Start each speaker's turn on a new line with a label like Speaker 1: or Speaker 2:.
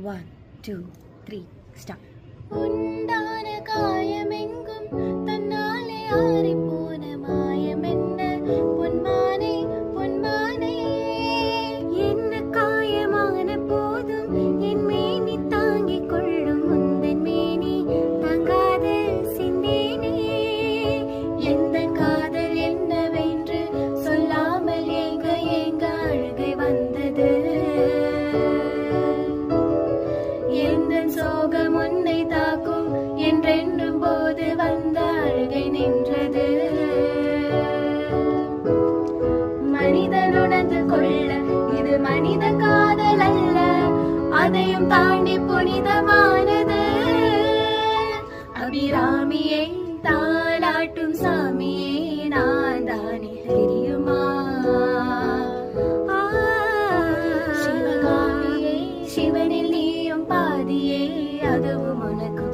Speaker 1: 1, 2, 3, start.
Speaker 2: உண்டான காயமெங்கும் தன்னாலே ஆறிப்போன மாயமென்ன பொன்மானே பொன்மானே என்ன காயமான போதும் என் மேனி தாங்கிக் கொள்ளும் முந்தன் மேனி தாங்காத சிந்தேனே எந்த காதல் என்னவென்று சொல்லாமல் ஏங்க ஏங்க அழுகை வந்தது எந்தன் சோகம் உன்னை தாக்கும் என்றென்றும் போது வந்த அழுகை நின்றது மனிதன் உணர்ந்து கொள்ள இது மனித காதல் அல்ல அதையும் தாண்டி புனிதமானது அபிராமியை தாளாட்டும் சாமியே நான் தானே தெரியுமா சிவகாமியே சிவனில் நீயும் பாதியே அதுவும் உனக்கு